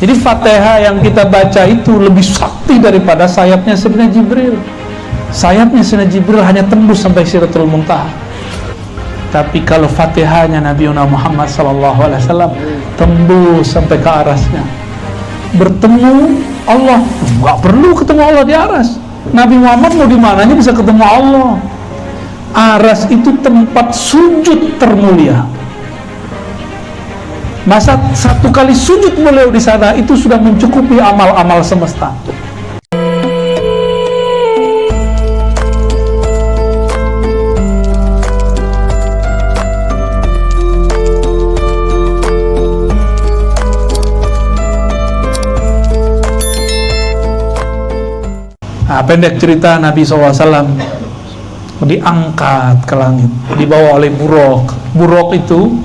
Jadi Fatihah yang kita baca itu lebih sakti daripada sayapnya Sayyidina Jibril. Sayapnya Sayyidina Jibril hanya tembus sampai Sidratul Muntaha. Tapi kalau Fatihahnya Nabi Muhammad SAW tembus sampai ke arasnya. Bertemu Allah, nggak perlu ketemu Allah di aras. Nabi Muhammad mau di mananya bisa ketemu Allah. Aras itu tempat sujud termulia. Masa satu kali sujud beliau di sana itu sudah mencukupi amal-amal semesta. Nah, pendek cerita, Nabi SAW diangkat ke langit, dibawa oleh buruk. Buruk itu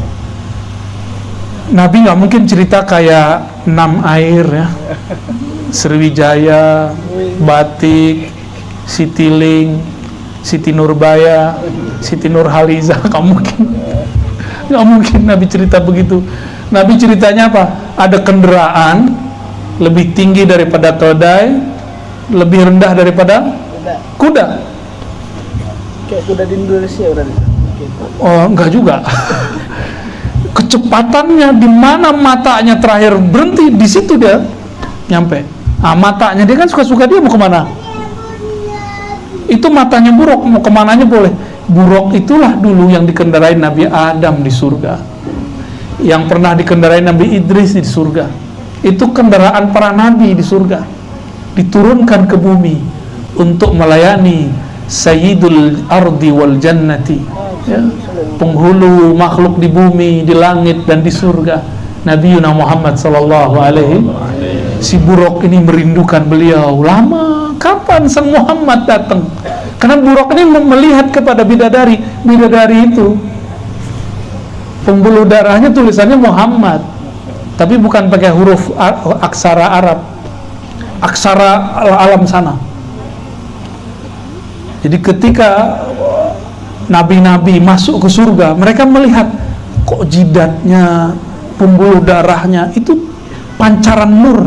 Nabi nggak mungkin cerita kayak 6 air ya, Sriwijaya, Batik, Citylink, Siti Nurbaya, Siti Nurhaliza, nggak mungkin Nabi cerita begitu. Nabi ceritanya apa? Ada kendaraan lebih tinggi daripada keledai, lebih rendah daripada kuda. Kayak kuda di Indonesia berarti. Oh, enggak juga. Kecepatannya di mana matanya terakhir berhenti, di situ dia nyampe. Nah, matanya dia kan suka-suka dia mau kemana? Itu matanya buruk, mau kemananya boleh. Buruk itulah dulu yang dikendarai Nabi Adam di surga, yang pernah dikendarai Nabi Idris di surga. Itu kendaraan para nabi di surga, diturunkan ke bumi untuk melayani Sayyidul Ardi wal Jannati, ya, penghulu makhluk di bumi, di langit dan di surga, Nabi Muhammad sallallahu alaihi. Si Buruk ini merindukan beliau lama. Kapan Sang Muhammad datang? Karena Buruk ini melihat kepada bidadari. Bidadari itu pembuluh darahnya tulisannya Muhammad, tapi bukan pakai huruf aksara Arab, aksara alam sana. Jadi ketika nabi-nabi masuk ke surga, mereka melihat kok jidatnya, pembuluh darahnya itu pancaran nur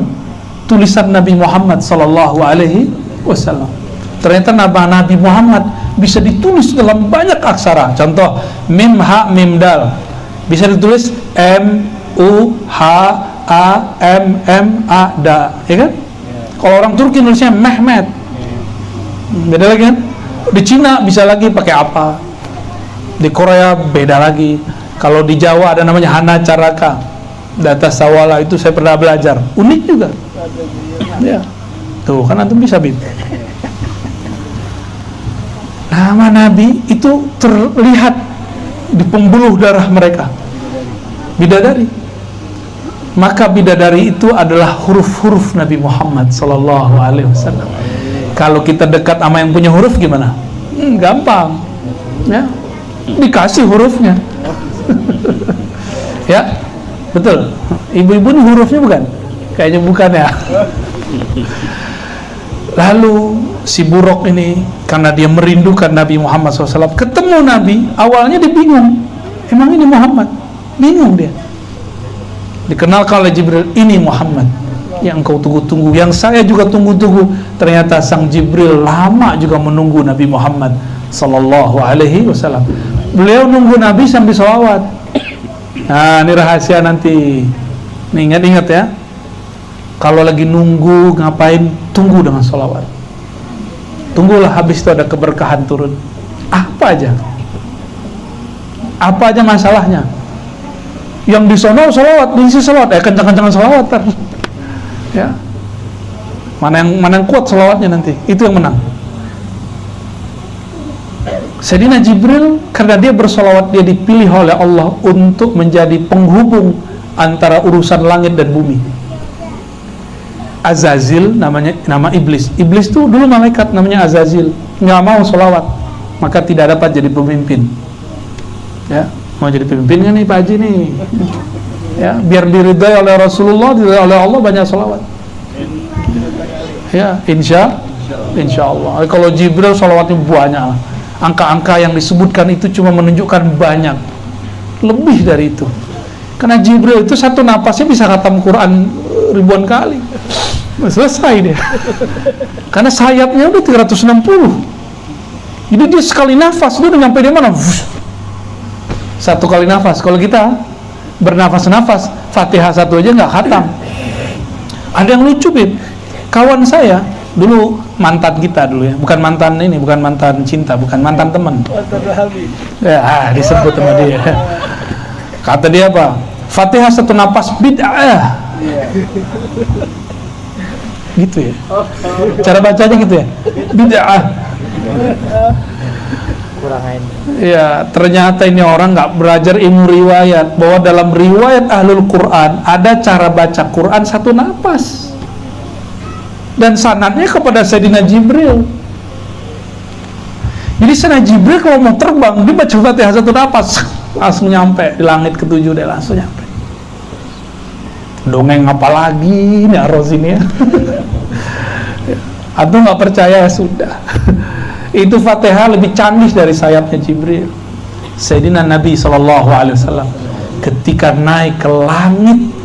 tulisan Nabi Muhammad sallallahu alaihi wasallam. Ternyata Nabi Muhammad bisa ditulis dalam banyak aksara. Contoh, mim ha mim dal bisa ditulis M U H A M M A da, ya kan? Kalau orang Turki nulisnya Mehmet, beda lagi kan? Di Cina bisa lagi pakai apa? Di Korea beda lagi. Kalau di Jawa ada namanya Hana Caraka, Data Sawala, itu saya pernah belajar. Unik juga. Ya. Tuh, kan antum bisa bib. Nama Nabi itu terlihat di pembuluh darah mereka. Bidadari. Maka bidadari itu adalah huruf-huruf Nabi Muhammad sallallahu alaihi wasallam. Kalau kita dekat sama yang punya huruf gimana? Gampang, ya, dikasih hurufnya. Ya, betul. Ibu-ibu ini hurufnya bukan? Kayaknya bukan ya. Lalu si Buruk ini karena dia merindukan Nabi Muhammad SAW, ketemu Nabi, awalnya dia bingung. Emang ini Muhammad? Bingung dia. Dikenalkan oleh Jibril, ini Muhammad yang engkau tunggu-tunggu, yang saya juga tunggu-tunggu. Ternyata Sang Jibril lama juga menunggu Nabi Muhammad sallallahu alaihi wasallam. Beliau nunggu Nabi sambil sholawat. Nah, ini rahasia nanti. Nih, ingat ya. Kalau lagi nunggu ngapain? Tunggu dengan sholawat. Tunggulah, habis itu ada keberkahan turun. Apa aja masalahnya? Yang di sono sholawat, di sini sholawat, kencang-kencangan sholawat. Ya, mana yang kuat selawatnya nanti, itu yang menang. Sayyidina Jibril karena dia bersolawat, dia dipilih oleh Allah untuk menjadi penghubung antara urusan langit dan bumi. Azazil namanya, nama iblis. Iblis itu dulu malaikat namanya Azazil, nggak mau solawat, maka tidak dapat jadi pemimpin. Ya, mau jadi pemimpin kan nih Pak Haji nih. Ya, biar diridai oleh Rasulullah, diridai oleh Allah, banyak salawat. Ya, insya Allah. Kalau Jibril salawatnya banyak. Angka-angka yang disebutkan itu cuma menunjukkan banyak, lebih dari itu. Karena Jibril itu satu napasnya bisa khatam Quran ribuan kali. Selesai dia. Karena sayapnya udah 360. Jadi dia sekali nafas, dia udah nyampe di mana? Satu kali nafas. Kalau kita bernafas-nafas, Fatihah satu aja nggak khatam. Ada yang lucu, Bib. Kawan saya dulu, mantan kita dulu ya, bukan mantan ini, bukan mantan cinta, bukan mantan teman. Ya, disebut sama dia. Kata dia apa? Fatihah satu nafas bid'ah. Gitu ya. Cara bacanya gitu ya. Bid'ah. Ya, ternyata ini orang nggak belajar ilmu riwayat, bahwa dalam riwayat Ahlul Quran ada cara baca Quran satu nafas. Dan sanadnya kepada Sayyidina Jibril. Jadi Sayyidina Jibril kalau mau terbang, dia baca Fatihah satu nafas, langsung nyampe di langit ketujuh, dia langsung nyampe. Dongeng apa lagi nih Aros ini ya? Atau nggak percaya, sudah. Itu Fatihah lebih canggih dari sayapnya Jibril. Sayyidina Nabi SAW ketika naik ke langit,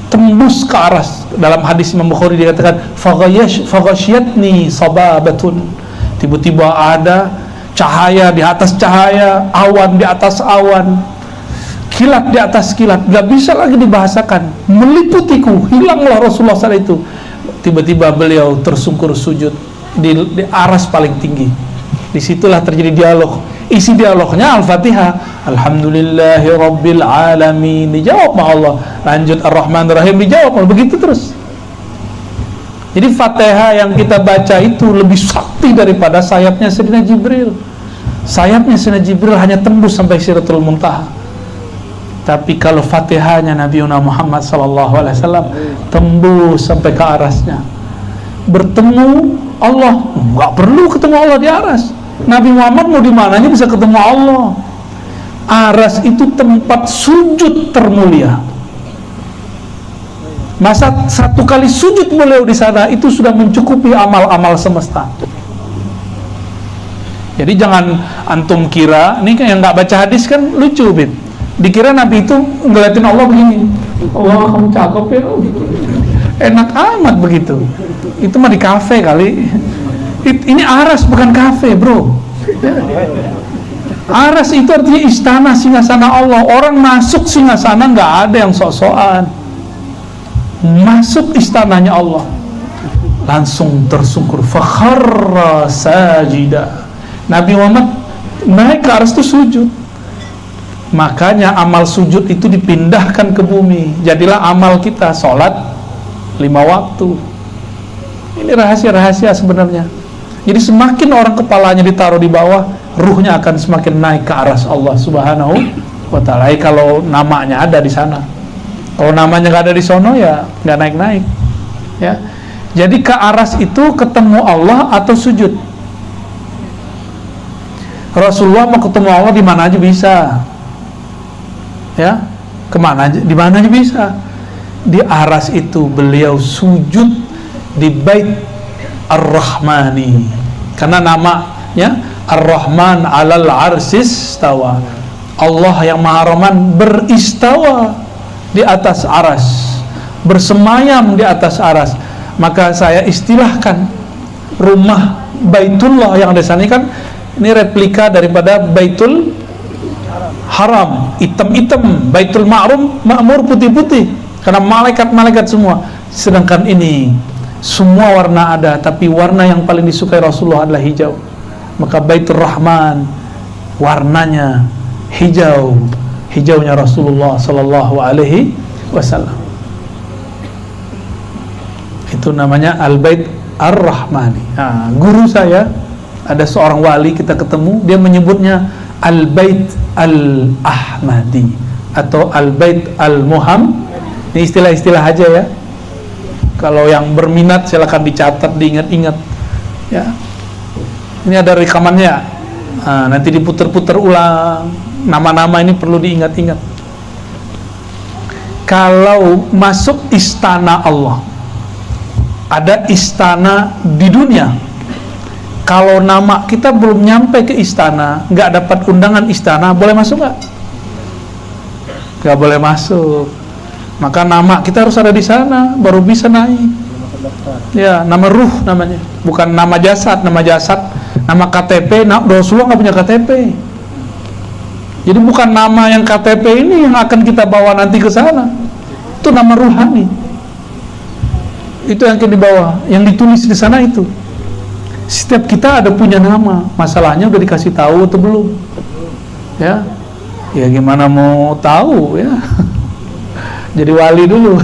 tembus ke aras, dalam hadis Imam Bukhari dikatakan faghashiyatni sababatun, tiba-tiba ada cahaya di atas cahaya, awan di atas awan, kilat di atas kilat, gak bisa lagi dibahasakan, meliputiku, hilanglah Rasulullah SAW itu. Tiba-tiba beliau tersungkur sujud di aras paling tinggi. Disitulah terjadi dialog. Isi dialognya Al-Fatihah, Alhamdulillahi Rabbil Alamin, dijawab sama Allah. Lanjut Ar-Rahman Ar-Rahim, dijawab Allah. Begitu terus. Jadi Fatihah yang kita baca itu lebih sakti daripada sayapnya Sayyidina Jibril. Sayapnya Sayyidina Jibril hanya tembus sampai Sidratul Muntaha. Tapi kalau Fatihahnya Nabi Muhammad SAW tembus sampai ke arasnya. Bertemu Allah, nggak perlu ketemu Allah di aras. Nabi Muhammad mau di mananya bisa ketemu Allah. Aras itu tempat sujud termulia. Masa satu kali sujud beliau di sana itu sudah mencukupi amal-amal semesta. Jadi jangan antum kira, ini kan yang nggak baca hadis kan lucu, Bib. Dikira Nabi itu ngeliatin Allah begini. Allah, kamu cakep ya. Enak amat begitu. Itu mah di kafe kali. Ini aras bukan kafe, bro. Aras itu artinya istana singgasana Allah. Orang masuk singgasana nggak ada yang sok-sokan. Masuk istananya Allah, langsung tersungkur. Fakharra sajida. Nabi Muhammad naik ke aras itu sujud. Makanya amal sujud itu dipindahkan ke bumi. Jadilah amal kita sholat 5 waktu. Ini rahasia-rahasia sebenarnya. Jadi semakin orang kepalanya ditaruh di bawah, ruhnya akan semakin naik ke aras Allah Subhanahu wa Ta'ala. Kalau namanya ada di sana. Kalau namanya nggak ada di sono, ya nggak naik-naik. Ya. Jadi ke aras itu ketemu Allah atau sujud. Rasulullah mau ketemu Allah di mana aja bisa. Ya, kemana aja, di mana aja bisa. Di aras itu beliau sujud di Bait Ar-Rahmani, karena namanya Ar-Rahman 'alal 'arsis tawa. Allah yang Maha Rahman beristawa di atas aras, bersemayam di atas aras. Maka saya istilahkan rumah Baitullah yang ada sana kan, ini replika daripada Baitul Haram, hitam-hitam. Baitul Ma'mur putih-putih, karena malaikat-malaikat semua. Sedangkan ini semua warna ada, tapi warna yang paling disukai Rasulullah adalah hijau. Maka Baitur Rahman warnanya hijau, hijaunya Rasulullah Sallallahu Alaihi Wasallam. Itu namanya Al-Bait Ar-Rahmani. Nah, guru saya ada seorang wali, kita ketemu, dia menyebutnya Al-Bait Al-Ahmadi atau Al-Bait Al-Muham. Ini istilah-istilah aja ya. Kalau yang berminat silakan dicatat, diingat-ingat. Ya. Ini ada rekamannya. Nah, nanti diputar-putar ulang. Nama-nama ini perlu diingat-ingat. Kalau masuk istana Allah, ada istana di dunia. Kalau nama kita belum nyampe ke istana, nggak dapat undangan istana, boleh masuk nggak? Nggak boleh masuk. Maka nama kita harus ada di sana baru bisa naik. Ya, nama ruh namanya, bukan nama jasad. Nama jasad, nama KTP, Rasulullah nggak punya KTP. Jadi bukan nama yang KTP ini yang akan kita bawa nanti ke sana. Itu nama ruhani. Itu yang akan dibawa, yang ditulis di sana itu. Setiap kita ada punya nama. Masalahnya udah dikasih tahu atau belum? Ya, ya gimana mau tahu ya? Jadi wali dulu.